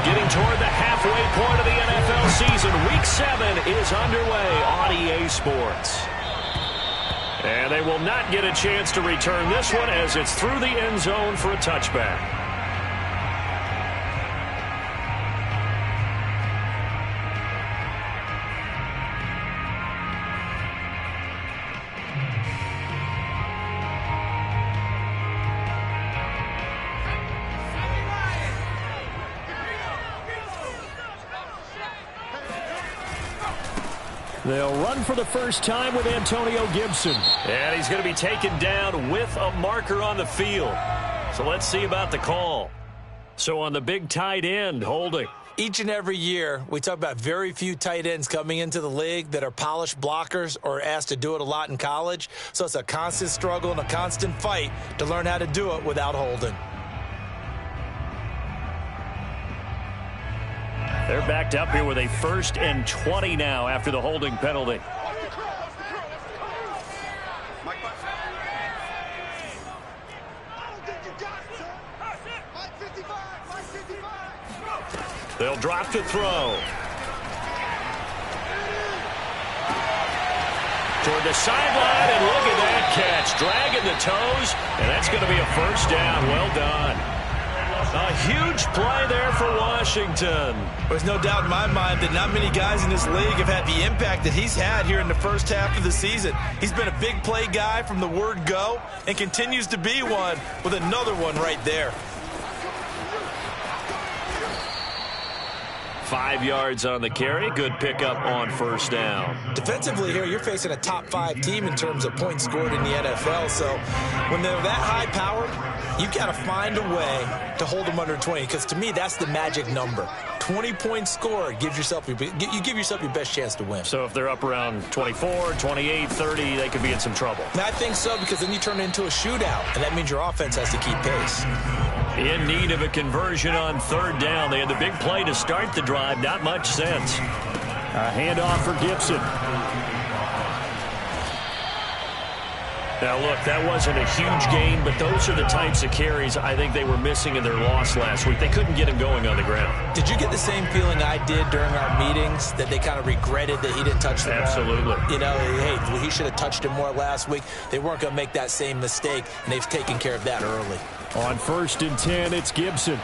Getting toward the halfway point of the NFL season. Week 7 is underway on EA Sports. And they will not get a chance to return this one as it's through the end zone for a touchback. They'll run for the first time with Antonio Gibson. And he's going to be taken down with a marker on the field. So let's see about the call. So on the big tight end, holding. Each and every year, we talk about very few tight ends coming into the league that are polished blockers or asked to do it a lot in college. So it's a constant struggle and a constant fight to learn how to do it without holding. They're backed up here with a 1st and 20 now after the holding penalty. They'll drop to throw. Toward the sideline, and look at that catch. Dragging the toes, and that's going to be a 1st down. Well done. A huge play there for Washington. There's no doubt in my mind that not many guys in this league have had the impact that he's had here in the first half of the season. He's been a big play guy from the word go and continues to be one with another one right there. 5 yards on the carry. Good pickup on 1st down. Defensively here, you're facing a top 5 team in terms of points scored in the NFL. So when they're that high-powered, you got to find a way to hold them under 20, because to me, that's the magic number. 20 points scored gives yourself you give yourself your best chance to win. So if they're up around 24, 28, 30, they could be in some trouble. And I think so, because then you turn it into a shootout, and that means your offense has to keep pace. In need of a conversion on 3rd down. They had the big play to start the drive. Not much sense. A handoff for Gibson. Now, look, that wasn't a huge gain, but those are the types of carries I think they were missing in their loss last week. They couldn't get him going on the ground. Did you get the same feeling I did during our meetings, that they kind of regretted that he didn't touch the ball? Absolutely. You know, hey, he should have touched it more last week. They weren't going to make that same mistake, and they've taken care of that early. On 1st and 10, it's Gibson.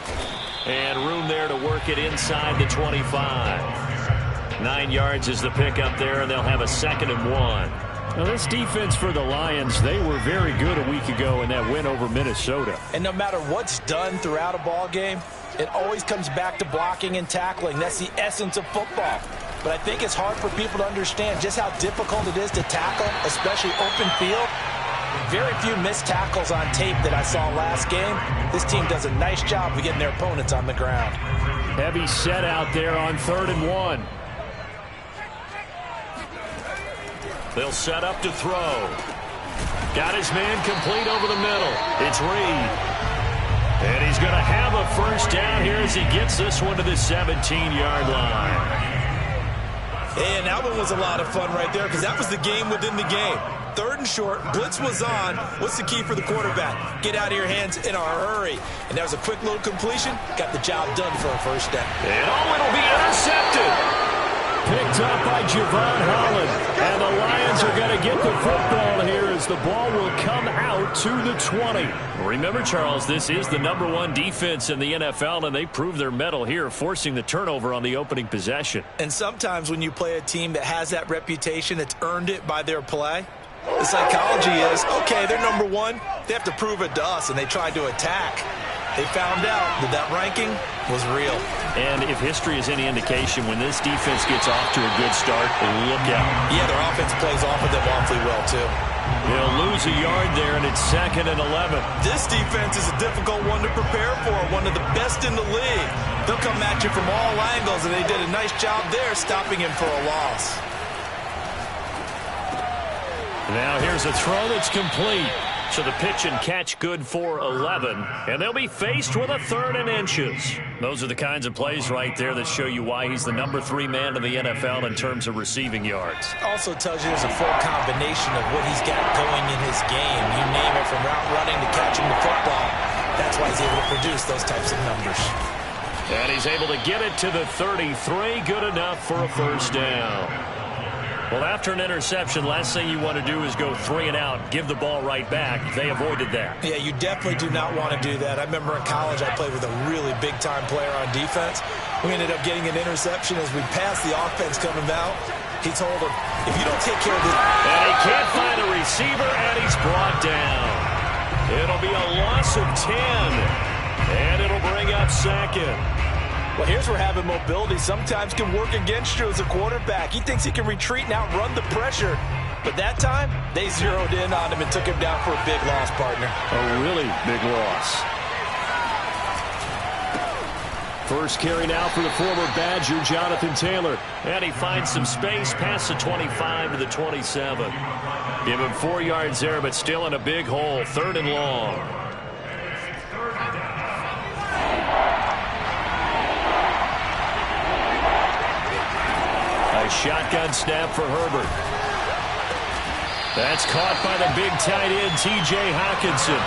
And room there to work it inside the 25. 9 yards is the pickup there, and they'll have a 2nd and 1. Now, this defense for the Lions, they were very good a week ago in that win over Minnesota. And no matter what's done throughout a ball game, it always comes back to blocking and tackling. That's the essence of football. But I think it's hard for people to understand just how difficult it is to tackle, especially open field. Very few missed tackles on tape that I saw last game. This team does a nice job of getting their opponents on the ground. Heavy set out there on 3rd and 1. They'll set up to throw. Got his man complete over the middle. It's Reed. And he's going to have a 1st down here as he gets this one to the 17-yard line. And that one was a lot of fun right there, because that was the game within the game. 3rd and short, blitz was on. What's the key for the quarterback? Get out of your hands in a hurry. And that was a quick little completion. Got the job done for a 1st down. And it'll be intercepted. Picked up by Javon Holland. And the Lions are going to get the football here as the ball will come out to the 20. Remember, Charles, this is the #1 defense in the NFL, and they prove their mettle here, forcing the turnover on the opening possession. And sometimes when you play a team that has that reputation, it's earned it by their play. The psychology is, okay, they're #1. They have to prove it to us, and they tried to attack. They found out that ranking was real. And if history is any indication, when this defense gets off to a good start, look out. Yeah, their offense plays off of them awfully well, too. They'll lose a yard there, and it's 2nd and 11. This defense is a difficult one to prepare for, one of the best in the league. They'll come at you from all angles, and they did a nice job there stopping him for a loss. Now here's a throw that's complete. So the pitch and catch good for 11. And they'll be faced with a 3rd and inches. Those are the kinds of plays right there that show you why he's the #3 man in the NFL in terms of receiving yards. Also tells you there's a full combination of what he's got going in his game. You name it, from route running to catching the football. That's why he's able to produce those types of numbers. And he's able to get it to the 33. Good enough for a first down. Well, after an interception, last thing you want to do is go 3 and out, give the ball right back. They avoided that. Yeah, you definitely do not want to do that. I remember in college I played with a really big-time player on defense. We ended up getting an interception as we passed the offense coming out. He told him, if you don't take care of this... And he can't find a receiver, and he's brought down. It'll be a loss of 10, and it'll bring up second. Well, here's where having mobility sometimes can work against you as a quarterback. He thinks he can retreat and outrun the pressure. But that time, they zeroed in on him and took him down for a big loss, partner. A really big loss. First carry now for the former Badger, Jonathan Taylor. And he finds some space past the 25 to the 27. Give him 4 yards there, but still in a big hole. 3rd and long. A shotgun snap for Herbert. That's caught by the big tight end, T.J. Hockenson.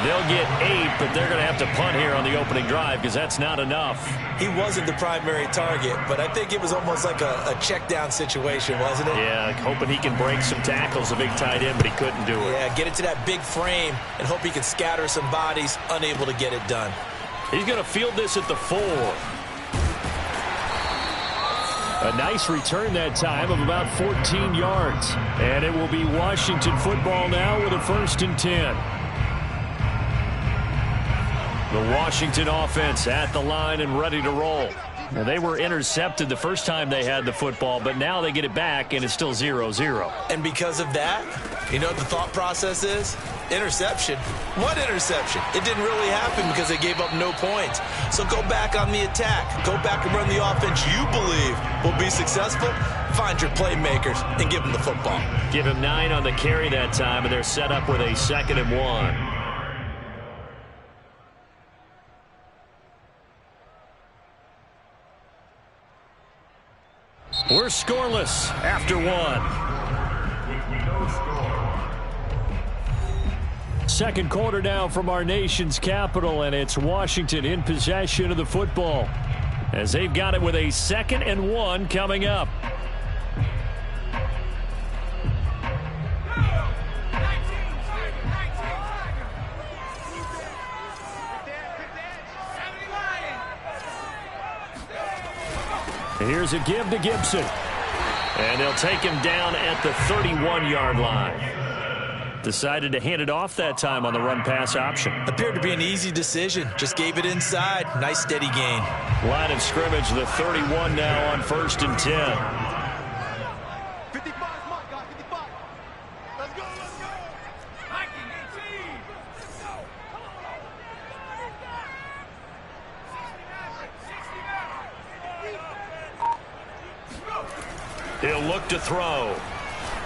They'll get 8, but they're going to have to punt here on the opening drive because that's not enough. He wasn't the primary target, but I think it was almost like a check down situation, wasn't it? Yeah, hoping he can break some tackles, a big tight end, but he couldn't do it. Yeah, get it to that big frame and hope he can scatter some bodies, unable to get it done. He's going to field this at the 4. A nice return that time of about 14 yards. And it will be Washington football now with a 1st and 10. The Washington offense at the line and ready to roll. Now, they were intercepted the first time they had the football, but now they get it back, and it's still 0-0. And because of that, you know what the thought process is? Interception. What interception? It didn't really happen because they gave up no points. So go back on the attack. Go back and run the offense you believe will be successful. Find your playmakers and give them the football. Give him 9 on the carry that time, and they're set up with a 2nd and 1. We're scoreless after 1. Second quarter now from our nation's capital, and it's Washington in possession of the football as they've got it with a 2nd and 1 coming up. Here's a give to Gibson. And they'll take him down at the 31-yard line. Decided to hand it off that time on the run-pass option. Appeared to be an easy decision. Just gave it inside. Nice steady gain. Line of scrimmage, the 31 now on 1st and 10. He'll look to throw.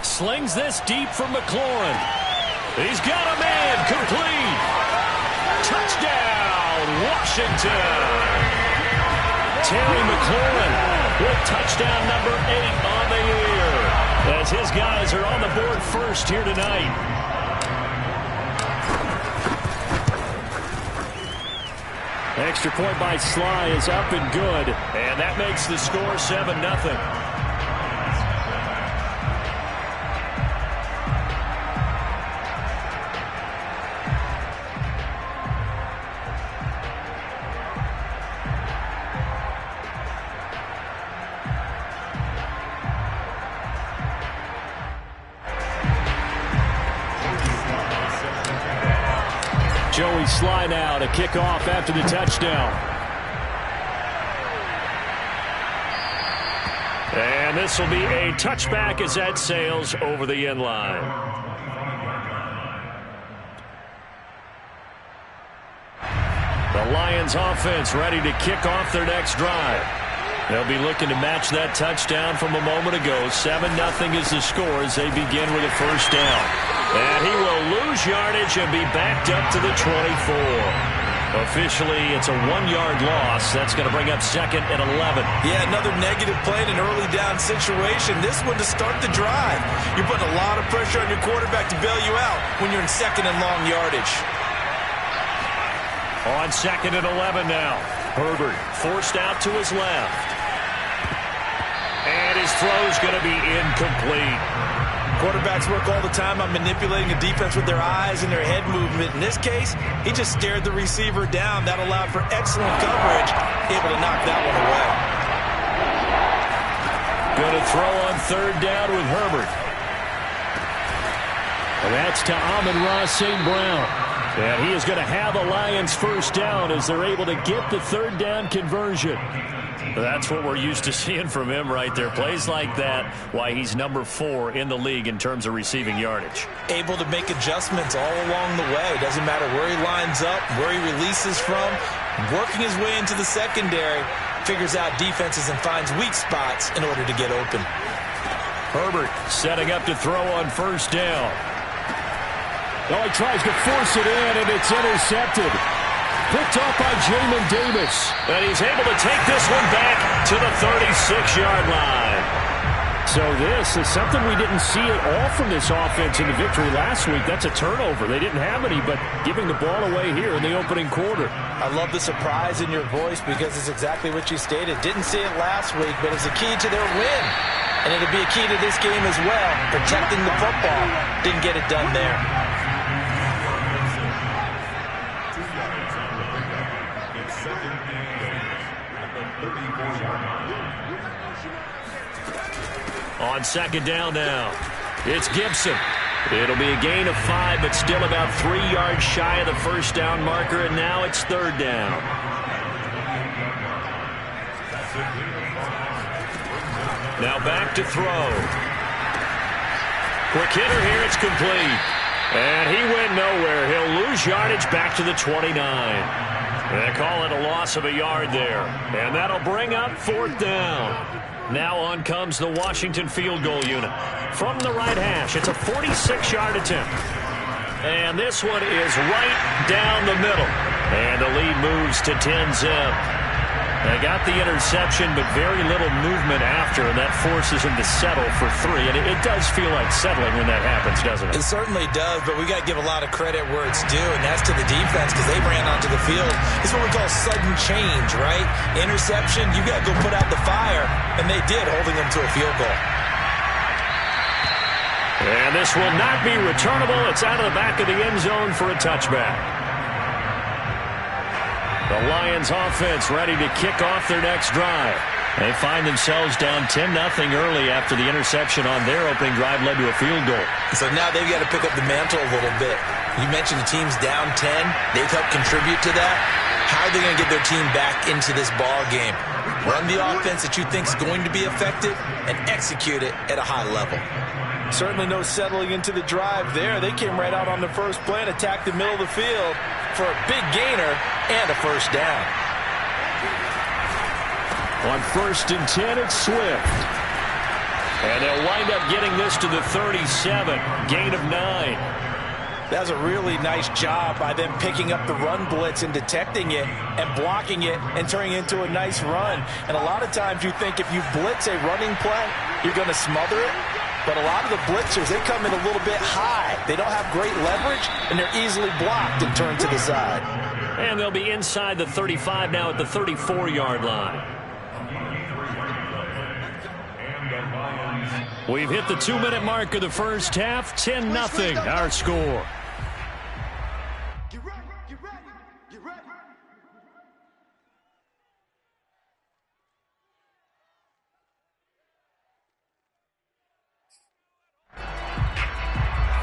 Slings this deep for McLaurin. He's got a man. Complete. Touchdown, Washington. Terry McLaurin with touchdown number 8 on the year. As his guys are on the board first here tonight. Extra point by Sly is up and good. And that makes the score 7-0. Joey Sly now to kick off after the touchdown. And this will be a touchback as that sails over the end line. The Lions offense ready to kick off their next drive. They'll be looking to match that touchdown from a moment ago. 7-0 is the score as they begin with a first down. And he will lose yardage and be backed up to the 24. Officially, it's a 1-yard loss. That's going to bring up 2nd and 11. Yeah, another negative play in an early down situation. This one to start the drive. You're putting a lot of pressure on your quarterback to bail you out when you're in 2nd and long yardage. On 2nd and 11 now. Herbert forced out to his left. And his throw's going to be incomplete. Quarterbacks work all the time on manipulating a defense with their eyes and their head movement. In this case, he just stared the receiver down. That allowed for excellent coverage, able to knock that one away. Going to throw on third down with Herbert. And that's to Amon-Ra St. Brown. And he is going to have a Lions first down as they're able to get the third down conversion. That's what we're used to seeing from him right there. Plays like that, why he's number 4 in the league in terms of receiving yardage. Able to make adjustments all along the way. Doesn't matter where he lines up, where he releases from. Working his way into the secondary. Figures out defenses and finds weak spots in order to get open. Herbert setting up to throw on first down. Oh, he tries to force it in, and it's intercepted. Picked off by Jamin Davis. And he's able to take this one back to the 36-yard line. So this is something we didn't see at all from this offense in the victory last week. That's a turnover. They didn't have any, but giving the ball away here in the opening quarter. I love the surprise in your voice because it's exactly what you stated. Didn't see it last week, but it's a key to their win. And it'll be a key to this game as well, protecting the football. Didn't get it done there. On second down now, it's Gibson. It'll be a gain of 5, but still about 3 yards shy of the first down marker, and now it's third down. Now back to throw. Quick hitter here, it's complete. And he went nowhere. He'll lose yardage back to the 29. They call it a loss of a yard there. And that'll bring up fourth down. Now on comes the Washington field goal unit. From the right hash, it's a 46-yard attempt. And this one is right down the middle. And the lead moves to 10-zip. They got the interception, but very little movement after, and that forces him to settle for 3. And it does feel like settling when that happens, doesn't it? It certainly does, but we got to give a lot of credit where it's due, and that's to the defense because they ran onto the field. It's what we call sudden change, right? Interception, you got to go put out the fire, and they did, holding them to a field goal. And this will not be returnable. It's out of the back of the end zone for a touchback. The Lions offense ready to kick off their next drive. They find themselves down 10-0 early after the interception on their opening drive led to a field goal. So now they've got to pick up the mantle a little bit. You mentioned the team's down 10. They've helped contribute to that. How are they going to get their team back into this ball game? Run the offense that you think is going to be effective and execute it at a high level. Certainly no settling into the drive there. They came right out on the first play and attacked the middle of the field for a big gainer and a first down. On 1st and 10, it's Swift. And they'll wind up getting this to the 37, gain of 9. That was a really nice job by them picking up the run blitz and detecting it and blocking it and turning it into a nice run. And a lot of times you think if you blitz a running play, you're going to smother it. But a lot of the blitzers, they come in a little bit high. They don't have great leverage, and they're easily blocked and turned to the side. And they'll be inside the 35 now at the 34-yard line. We've hit the 2-minute mark of the first half. 10-0 our score.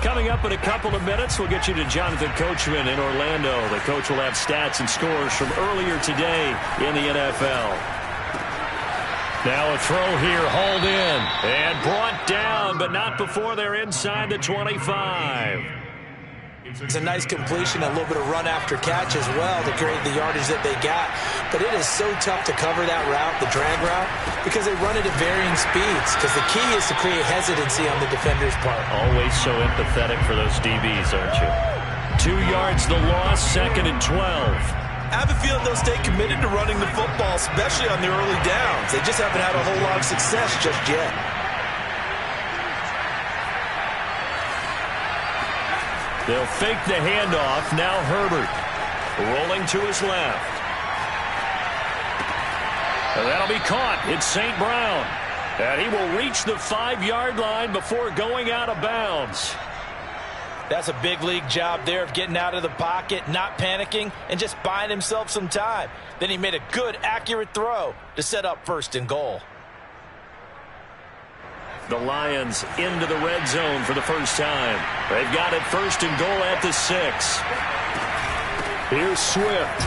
Coming up in a couple of minutes, we'll get you to Jonathan Coachman in Orlando. The coach will have stats and scores from earlier today in the NFL. Now a throw here, hauled in, and brought down, but not before they're inside the 25. It's a nice completion, a little bit of run after catch as well to create the yardage that they got. But it is so tough to cover that route, the drag route, because they run it at varying speeds. Because the key is to create hesitancy on the defender's part. Always so empathetic for those DBs, aren't you? 2 yards the loss, 2nd and 12. I have a feeling they'll stay committed to running the football, especially on their early downs. They just haven't had a whole lot of success just yet. They'll fake the handoff. Now Herbert rolling to his left. And that'll be caught. It's St. Brown. And he will reach the 5-yard line before going out of bounds. That's a big league job there of getting out of the pocket, not panicking, and just buying himself some time. Then he made a good, accurate throw to set up 1st and goal. The Lions into the red zone for the first time. They've got it 1st and goal at the 6. Here's Swift.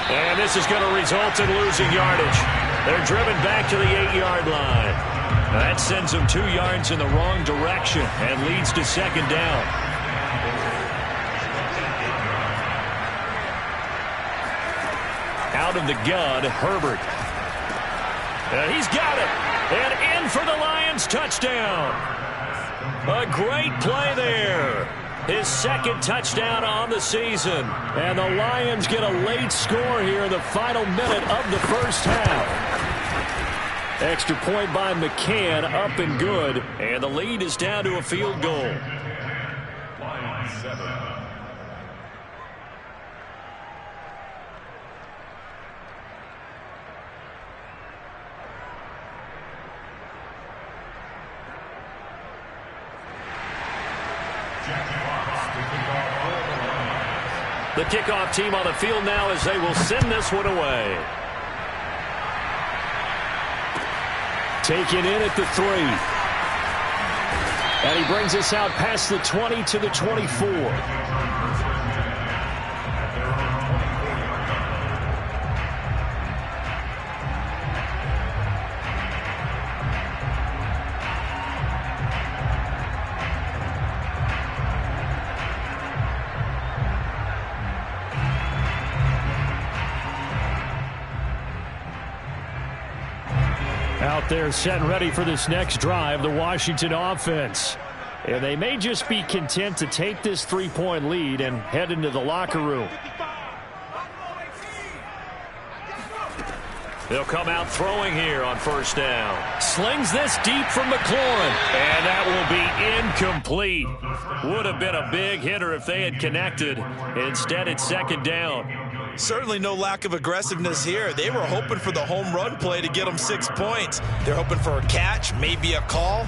And this is going to result in losing yardage. They're driven back to the 8-yard line. That sends them 2 yards in the wrong direction and leads to 2nd down. Out of the gun, Herbert. And he's got it. And in for the Lions touchdown. A great play there. His 2nd touchdown on the season. And the Lions get a late score here in the final minute of the first half. Extra point by McCann, up and good. And the lead is down to a field goal. Lions 7. The kickoff team on the field now as they will send this one away. Taken in at the 3. And he brings us out past the 20 to the 24. Out there set and ready for this next drive, the Washington offense. And they may just be content to take this 3-point lead and head into the locker room. They'll come out throwing here on 1st down. Slings this deep from McLaurin. And that will be incomplete. Would have been a big hitter if they had connected. Instead, it's 2nd down. Certainly no lack of aggressiveness here. They were hoping for the home run play to get them 6 points. They're hoping for a catch, maybe a call,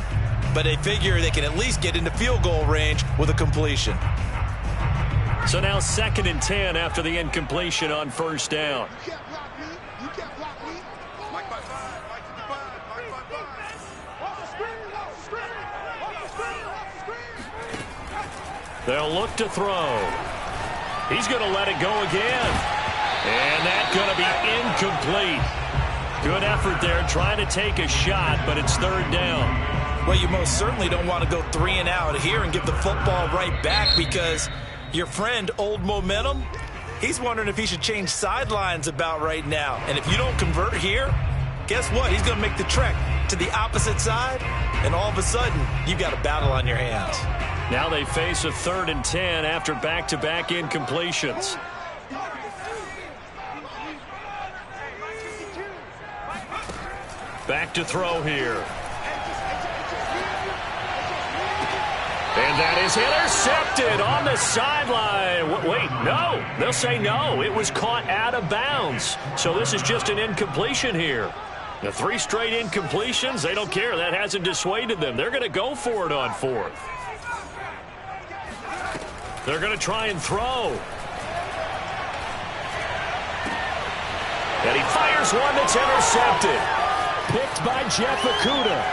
but they figure they can at least get into field goal range with a completion. So now 2nd and 10 after the incompletion on 1st down. They'll look to throw. He's going to let it go again. And that's going to be incomplete. Good effort there trying to take a shot, but it's 3rd down. Well, you most certainly don't want to go 3 and out here and give the football right back because your friend, Old Momentum, he's wondering if he should change sidelines about right now. And if you don't convert here, guess what? He's going to make the trek to the opposite side, and all of a sudden, you've got a battle on your hands. Now they face a 3rd and 10 after back-to-back incompletions. Back to throw here. And that is intercepted on the sideline. Wait, no. They'll say no. It was caught out of bounds. So this is just an incompletion here. The 3 straight incompletions, they don't care. That hasn't dissuaded them. They're going to go for it on 4th. They're going to try and throw. And he fires one that's intercepted. Picked by Jeff Okudah.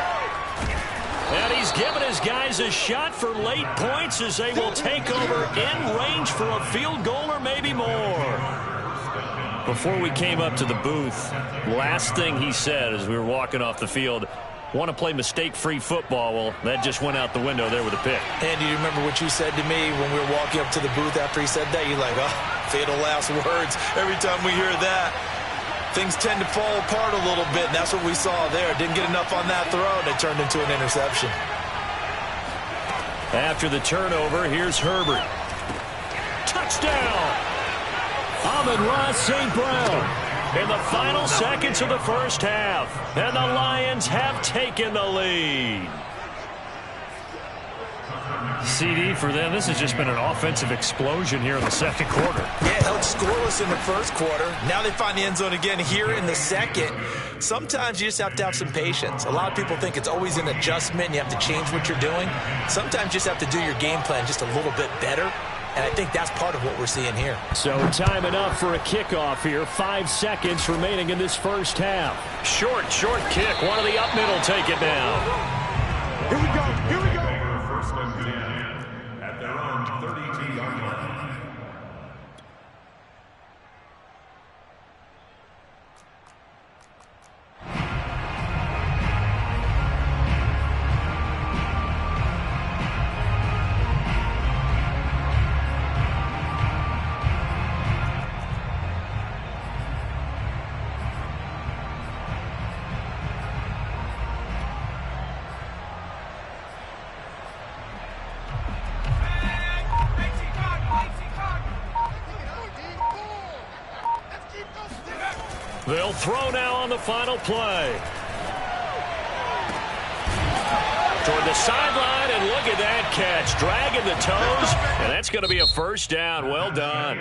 And he's given his guys a shot for late points as they will take over in range for a field goal or maybe more. Before we came up to the booth, last thing he said as we were walking off the field, want to play mistake-free football. Well, that just went out the window there with a pick. And do you remember what you said to me when we were walking up to the booth after he said that? You're like, oh, fatal last words. Every time we hear that, things tend to fall apart a little bit, and that's what we saw there. Didn't get enough on that throw, and it turned into an interception. After the turnover, here's Herbert. Touchdown! Amon-Ra St. Brown in the final seconds of the first half. And the Lions have taken the lead. CD for them. This has just been an offensive explosion here in the second quarter. Yeah, held scoreless in the first quarter. Now they find the end zone again here in the second. Sometimes you just have to have some patience. A lot of people think it's always an adjustment. You have to change what you're doing. Sometimes you just have to do your game plan just a little bit better. And I think that's part of what we're seeing here. So time enough for a kickoff here. 5 seconds remaining in this first half. Short kick. One of the up middle take it down. Here we go. First and 10 at their own 32-yard line. They'll throw now on the final play. Toward the sideline, and look at that catch. Dragging the toes, and that's going to be a first down. Well done.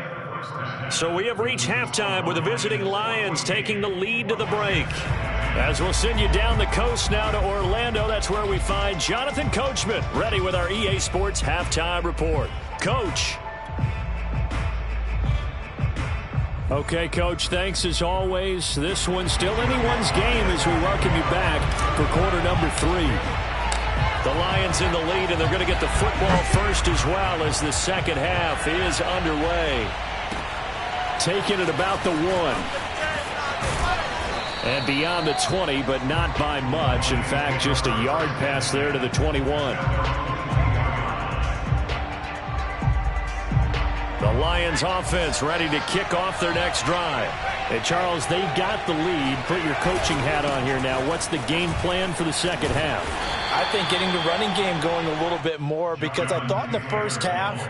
So we have reached halftime with the visiting Lions taking the lead to the break. As we'll send you down the coast now to Orlando, that's where we find Jonathan Coachman ready with our EA Sports Halftime Report. Coach. Okay, Coach, thanks as always. This one's still anyone's game as we welcome you back for quarter number 3. The Lions in the lead, and they're going to get the football first as well as the second half is underway. Taking it about the 1. And beyond the 20, but not by much. In fact, just a yard pass there to the 21. The Lions offense ready to kick off their next drive. And Charles, they've got the lead. Put your coaching hat on here now. What's the game plan for the second half? I think getting the running game going a little bit more, because I thought in the first half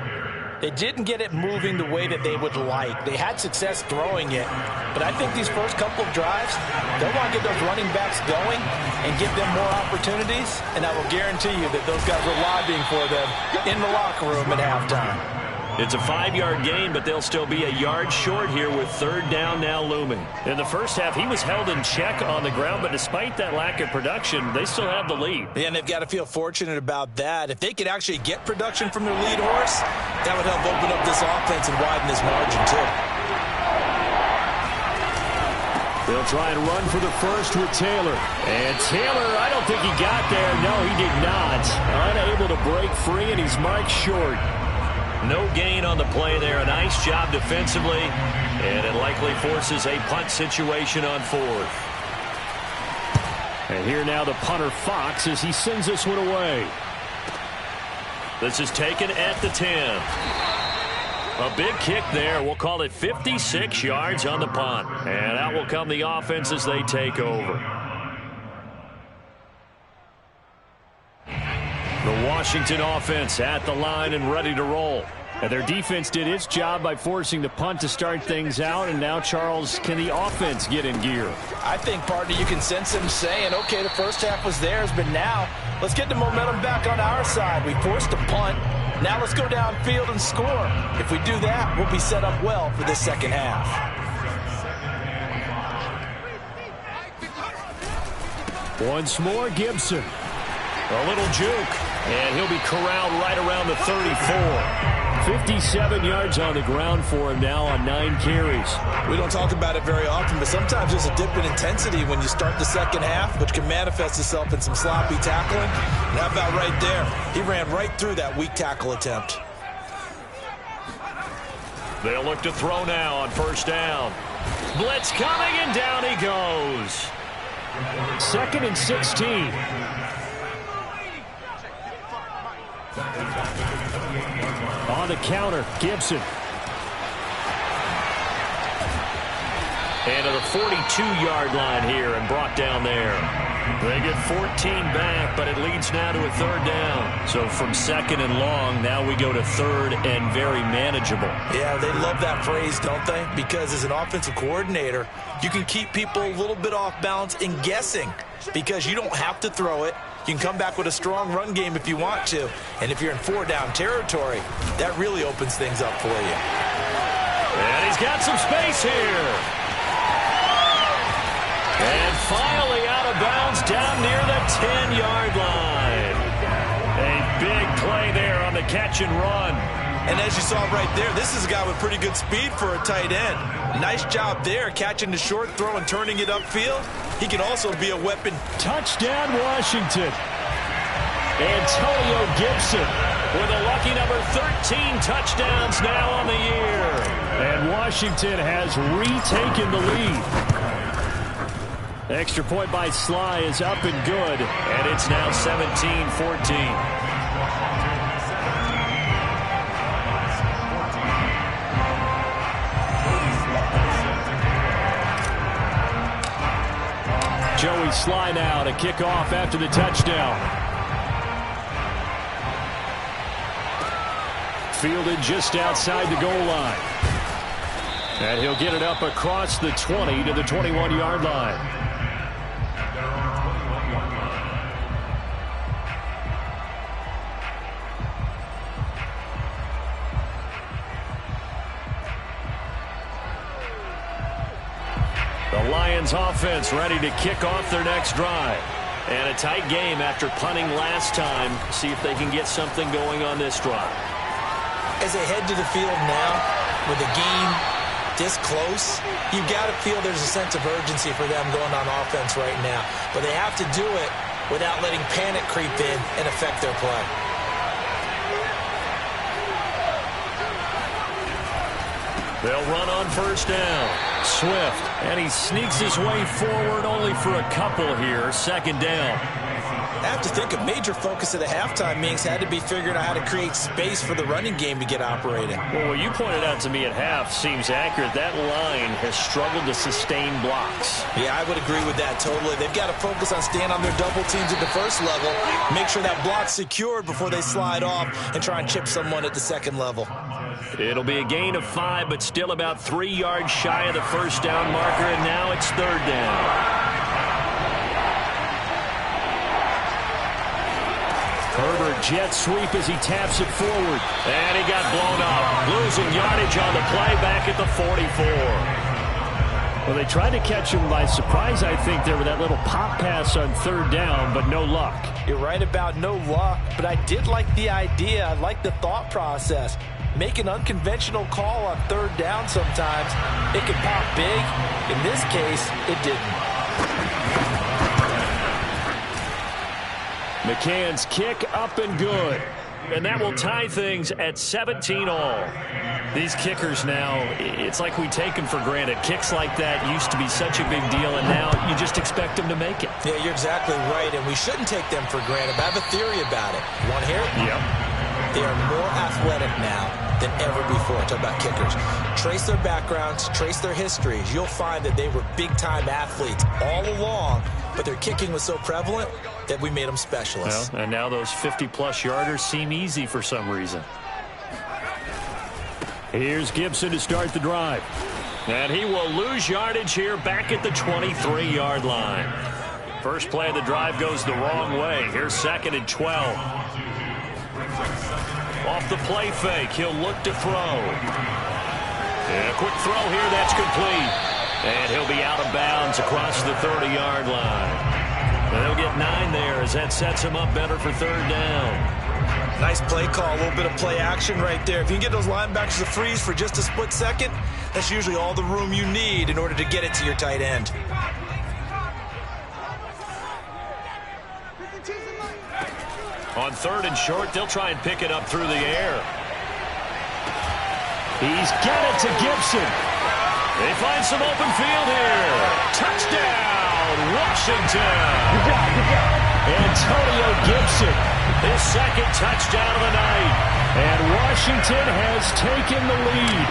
they didn't get it moving the way that they would like. They had success throwing it, but I think these first couple of drives, they'll want to get those running backs going and give them more opportunities, and I will guarantee you that those guys are lobbying for them in the locker room at halftime. It's a 5-yard gain, but they'll still be a yard short here with third down now looming. In the first half, he was held in check on the ground, but despite that lack of production, they still have the lead. Yeah, and they've got to feel fortunate about that. If they could actually get production from their lead horse, that would help open up this offense and widen this margin too. They'll try and run for the first with Taylor. And Taylor, I don't think he got there. No, he did not. Unable to break free, and he's marked short. No gain on the play there. A nice job defensively, and it likely forces a punt situation on 4th. And here now the punter Fox as he sends this one away. This is taken at the 10. A big kick there. We'll call it 56 yards on the punt. And out will come the offense as they take over. The Washington offense at the line and ready to roll. And their defense did its job by forcing the punt to start things out. And now, Charles, can the offense get in gear? I think, partner, you can sense them saying, okay, the first half was theirs, but now let's get the momentum back on our side. We forced a punt. Now let's go downfield and score. If we do that, we'll be set up well for the second half. Once more, Gibson. A little juke, and he'll be corralled right around the 34. 57 yards on the ground for him now on 9 carries. We don't talk about it very often, but sometimes there's a dip in intensity when you start the second half, which can manifest itself in some sloppy tackling. And how about right there? He ran right through that weak tackle attempt. They'll look to throw now on first down. Blitz coming, and down he goes. 2nd and 16. On the counter, Gibson. And to the 42-yard line here and brought down there. They get 14 back, but it leads now to a third down. So from second and long, now we go to third and very manageable. Yeah, they love that phrase, don't they? Because as an offensive coordinator, you can keep people a little bit off balance and guessing because you don't have to throw it. You can come back with a strong run game if you want to. And if you're in four-down territory, that really opens things up for you. And he's got some space here. And finally out of bounds down near the 10-yard line. A big play there on the catch and run. And as you saw right there, this is a guy with pretty good speed for a tight end. Nice job there, catching the short throw and turning it upfield. He can also be a weapon. Touchdown, Washington. Antonio Gibson with a lucky number 13 touchdowns now on the year. And Washington has retaken the lead. Extra point by Sly is up and good, and it's now 17-14. Joey Sly now to kick off after the touchdown. Fielded just outside the goal line. And he'll get it up across the 20 to the 21-yard line. The Lions offense ready to kick off their next drive. And a tight game after punting last time. See if they can get something going on this drive. As they head to the field now, with the game this close, you've got to feel there's a sense of urgency for them going on offense right now. But they have to do it without letting panic creep in and affect their play. They'll run on first down. Swift, and he sneaks his way forward only for a couple here. Second down. I have to think a major focus of the halftime meetings had to be figuring out how to create space for the running game to get operating. Well, what you pointed out to me at half seems accurate. That line has struggled to sustain blocks. Yeah, I would agree with that totally. They've got to focus on staying on their double teams at the first level, make sure that block's secured before they slide off and try and chip someone at the second level. It'll be a gain of 5, but still about 3 yards shy of the first down marker, and now it's third down. Herbert jet sweep as he taps it forward. And he got blown up. Losing yardage on the play back at the 44. Well, they tried to catch him by surprise, I think, there with that little pop pass on third down, but no luck. You're right about no luck, but I did like the idea. I like the thought process. Make an unconventional call on third down sometimes. It can pop big. In this case, it didn't. McCann's kick up and good. And that will tie things at 17-all. These kickers now, it's like we take them for granted. Kicks like that used to be such a big deal, and now you just expect them to make it. Yeah, you're exactly right, and we shouldn't take them for granted. But I have a theory about it. You want to hear it? Yep. They are more athletic now than ever before. Talk about kickers. Trace their backgrounds, trace their histories. You'll find that they were big-time athletes all along, but their kicking was so prevalent that we made them specialists. Well, and now those 50-plus yarders seem easy for some reason. Here's Gibson to start the drive. And he will lose yardage here back at the 23-yard line. First play of the drive goes the wrong way. Here's second and 12. Off the play fake, he'll look to throw. And a quick throw here, that's complete. And he'll be out of bounds across the 30-yard line. And they'll get 9 there as that sets him up better for third down. Nice play call, a little bit of play action right there. If you can get those linebackers to freeze for just a split second, that's usually all the room you need in order to get it to your tight end. On third and short, they'll try and pick it up through the air. He's got it to Gibson. They find some open field here. Touchdown, Washington. Antonio Gibson, his second touchdown of the night. And Washington has taken the lead.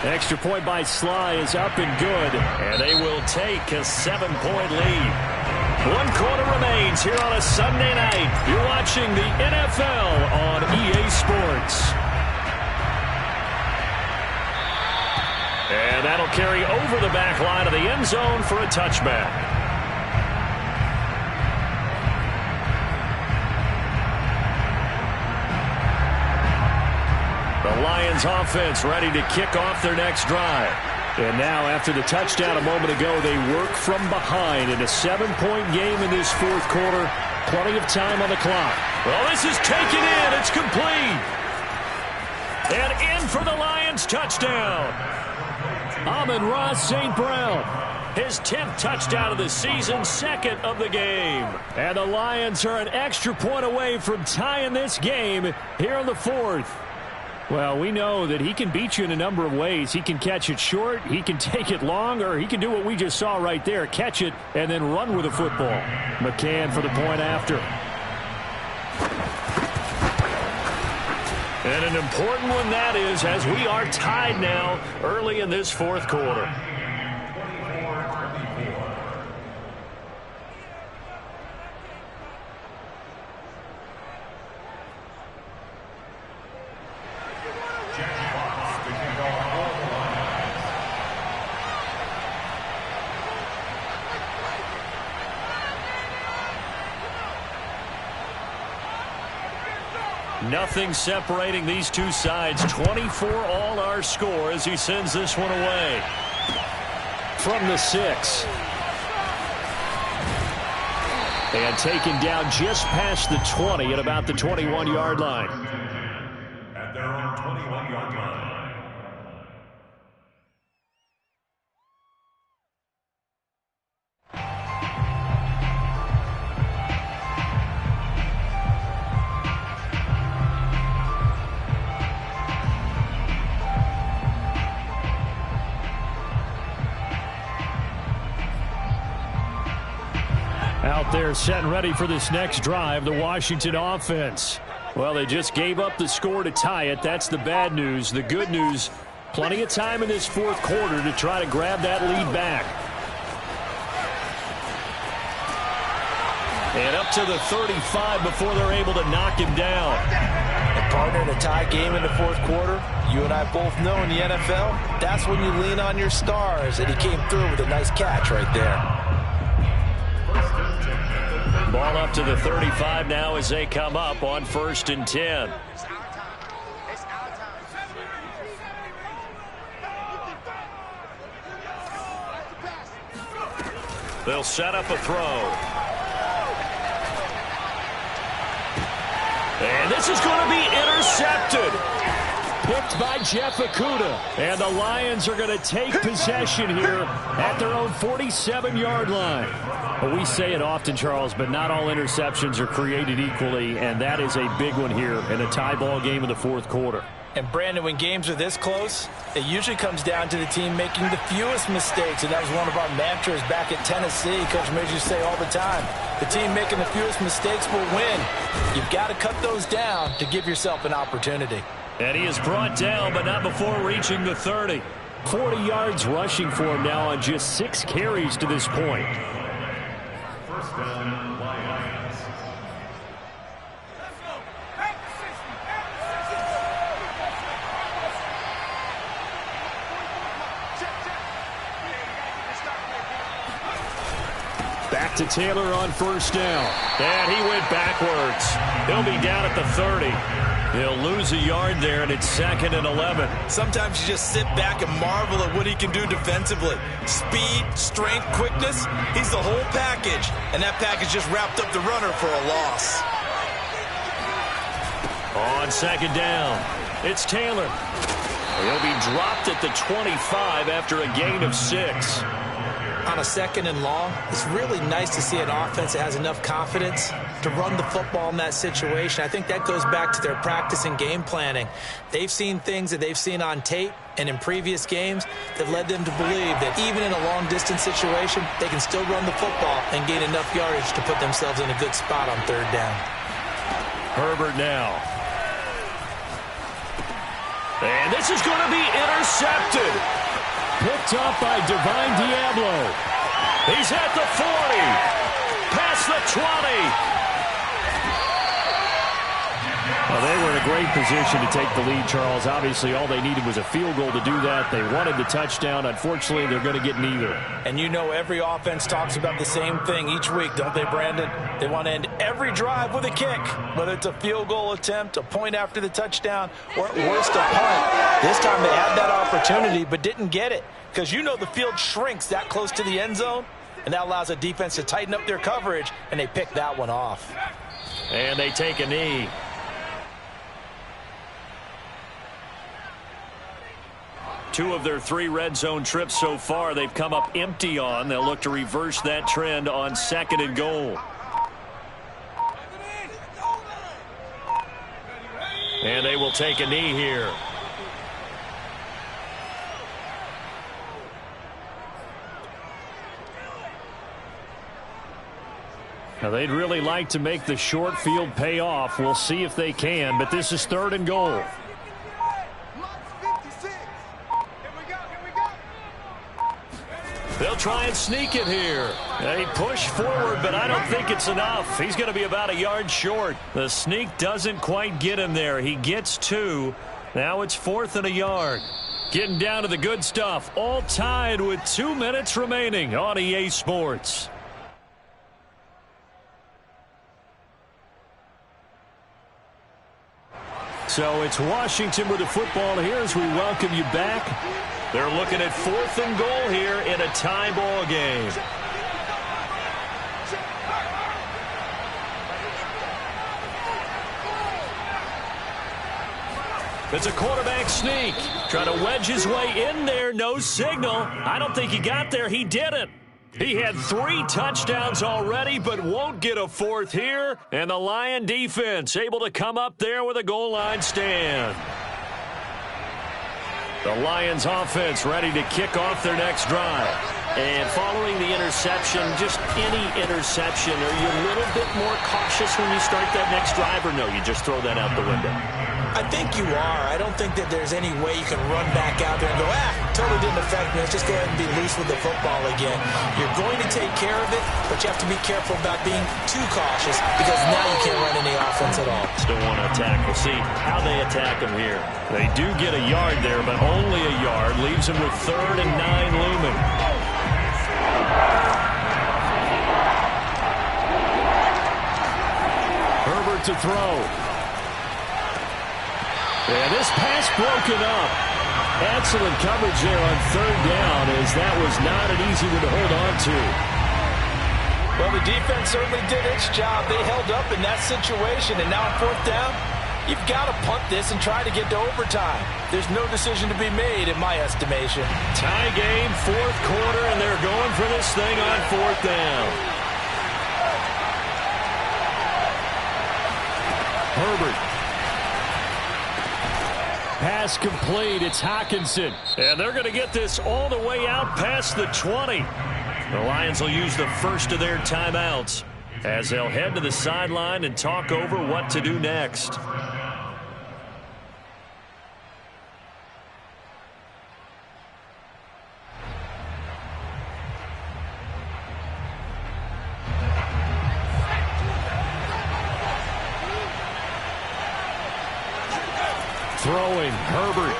Extra point by Sly is up and good, and they will take a 7-point lead. 1 quarter remains here on a Sunday night. You're watching the NFL on EA Sports. And that'll carry over the back line of the end zone for a touchback. The Lions offense ready to kick off their next drive. And now after the touchdown a moment ago, they work from behind in a 7-point game in this fourth quarter. Plenty of time on the clock. Well, this is taken in. It's complete. And in for the Lions touchdown. Amon-Ra St. Brown. His 10th touchdown of the season, 2nd of the game. And the Lions are an extra point away from tying this game here in the fourth. Well, we know that he can beat you in a number of ways. He can catch it short, he can take it long, or he can do what we just saw right there, catch it and then run with the football. McCann for the point after. And an important one that is, as we are tied now early in this fourth quarter. Nothing separating these two sides. 24 all our score as he sends this one away. From the 6. And taken down just past the 20 at about the 21-yard line. At their own 21-yard line. Out there set and ready for this next drive, the Washington offense. Well, they just gave up the score to tie it. That's the bad news. The good news, plenty of time in this fourth quarter to try to grab that lead back. And up to the 35 before they're able to knock him down. And partner, in a tie game in the fourth quarter, you and I both know in the NFL, that's when you lean on your stars, and he came through with a nice catch right there. Ball up to the 35 now as they come up on 1st and 10. They'll set up a throw. And this is going to be intercepted. Picked by Jeff Okudah. And the Lions are going to take possession here at their own 47-yard line. Well, we say it often, Charles, but not all interceptions are created equally, and that is a big one here in a tie ball game in the fourth quarter. And, Brandon, when games are this close, it usually comes down to the team making the fewest mistakes, and that was one of our mantras back at Tennessee. Coach Major used to say all the time, the team making the fewest mistakes will win. You've got to cut those down to give yourself an opportunity. And he is brought down, but not before reaching the 30. 40 yards rushing for him now on just 6 carries to this point. First down, Lions. Back to Taylor on 1st down. And he went backwards. He'll be down at the 30. He'll lose a yard there, and it's 2nd and 11. Sometimes you just sit back and marvel at what he can do defensively. Speed, strength, quickness, he's the whole package. And that package just wrapped up the runner for a loss. On 2nd down, it's Taylor. He'll be dropped at the 25 after a gain of 6. On a 2nd and long, it's really nice to see an offense that has enough confidence to run the football in that situation. I think that goes back to their practice and game planning. They've seen things that they've seen on tape and in previous games that led them to believe that even in a long-distance situation, they can still run the football and gain enough yardage to put themselves in a good spot on 3rd down. Herbert now. And this is going to be intercepted. Picked up by Divine Diablo. He's at the 40. Past the 20. Well, they were in a great position to take the lead, Charles. Obviously, all they needed was a field goal to do that. They wanted the touchdown. Unfortunately, they're going to get neither. And you know every offense talks about the same thing each week, don't they, Brandon? They want to end every drive with a kick, whether it's a field goal attempt, a point after the touchdown, or at worst, a punt. This time they had that opportunity but didn't get it because you know the field shrinks that close to the end zone, and that allows a defense to tighten up their coverage, and they pick that one off. And they take a knee. Two of their 3 red zone trips so far, they've come up empty on. They'll look to reverse that trend on 2nd and goal. And they will take a knee here. Now, they'd really like to make the short field pay off. We'll see if they can, but this is 3rd and goal. They'll try and sneak it here. They push forward, but I don't think it's enough. He's going to be about a yard short. The sneak doesn't quite get him there. He gets 2. Now it's 4th and a yard. Getting down to the good stuff. All tied with 2 minutes remaining on EA Sports. So it's Washington with the football here as we welcome you back. They're looking at 4th and goal here in a tie ball game. It's a quarterback sneak. Trying to wedge his way in there. No signal. I don't think he got there. He didn't. He had 3 touchdowns already, but won't get a 4th here. And the Lion defense able to come up there with a goal line stand. The Lions offense ready to kick off their next drive. And following the interception, just any interception, are you a little bit more cautious when you start that next drive, or no, you just throw that out the window? I think you are. I don't think that there's any way you can run back out there and go, totally didn't affect me. Let's just go ahead and be loose with the football again. You're going to take care of it, but you have to be careful about being too cautious because now you can't run any offense at all. Still want to attack. We'll see how they attack him here. They do get a yard there, but only a yard. Leaves him with 3rd and 9 looming. Herbert to throw. Yeah, this pass broken up. Excellent coverage there on 3rd down, as that was not an easy one to hold on to. Well, the defense certainly did its job. They held up in that situation, and now on 4th down, you've got to punt this and try to get to overtime. There's no decision to be made, in my estimation. Tie game, 4th quarter, and they're going for this thing on 4th down. Herbert. Pass complete. It's Hockenson. And they're going to get this all the way out past the 20. The Lions will use the first of their timeouts as they'll head to the sideline and talk over what to do next. Throwing, Herbert.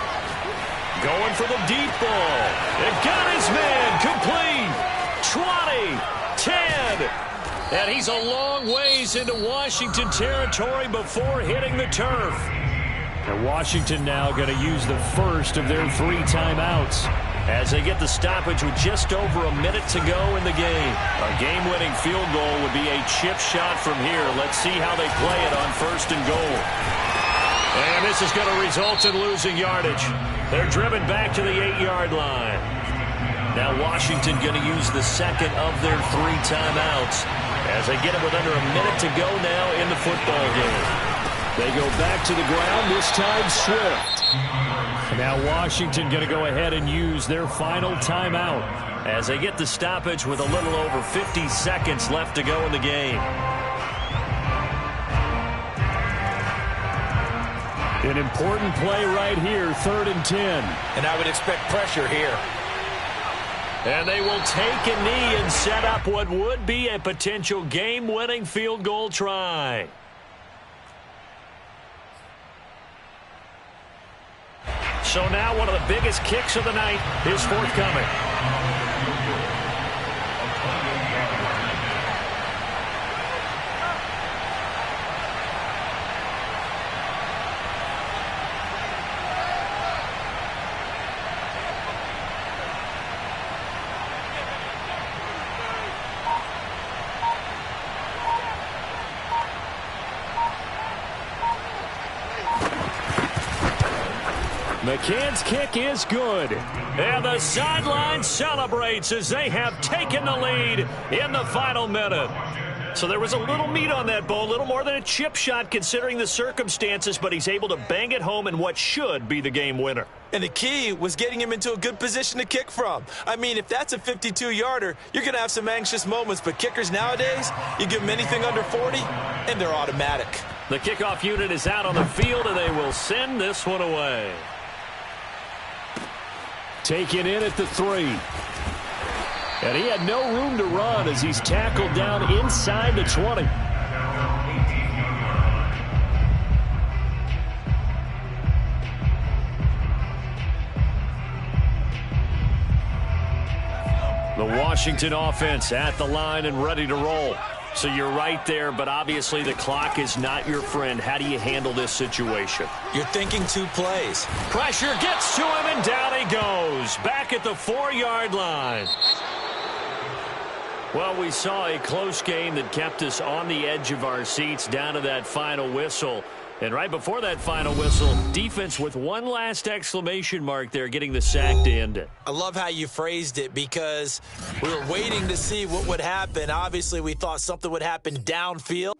Going for the deep ball. It got his man complete. 20, 10. And he's a long ways into Washington territory before hitting the turf. And Washington now going to use the first of their 3 timeouts as they get the stoppage with just over a minute to go in the game. A game-winning field goal would be a chip shot from here. Let's see how they play it on 1st and goal. And this is going to result in losing yardage. They're driven back to the 8-yard line. Now Washington going to use the second of their 3 timeouts as they get it with under a minute to go now in the football game. They go back to the ground, this time Swift. Now Washington going to go ahead and use their final timeout as they get the stoppage with a little over 50 seconds left to go in the game. An important play right here, 3rd and 10. And I would expect pressure here. And they will take a knee and set up what would be a potential game-winning field goal try. So now one of the biggest kicks of the night is forthcoming. McCann's kick is good. And the sideline celebrates as they have taken the lead in the final minute. So there was a little meat on that bone, a little more than a chip shot considering the circumstances, but he's able to bang it home in what should be the game winner. And the key was getting him into a good position to kick from. I mean, if that's a 52-yarder, you're going to have some anxious moments, but kickers nowadays, you give them anything under 40, and they're automatic. The kickoff unit is out on the field, and they will send this one away. Taken in at the 3. And he had no room to run as he's tackled down inside the 20. The Washington offense at the line and ready to roll. So you're right there, but obviously the clock is not your friend. How do you handle this situation? You're thinking 2 plays. Pressure gets to him, and down he goes. Back at the 4-yard line. Well, we saw a close game that kept us on the edge of our seats down to that final whistle. And right before that final whistle, defense with one last exclamation mark there, getting the sack to end it. I love how you phrased it because we were waiting to see what would happen. Obviously, we thought something would happen downfield.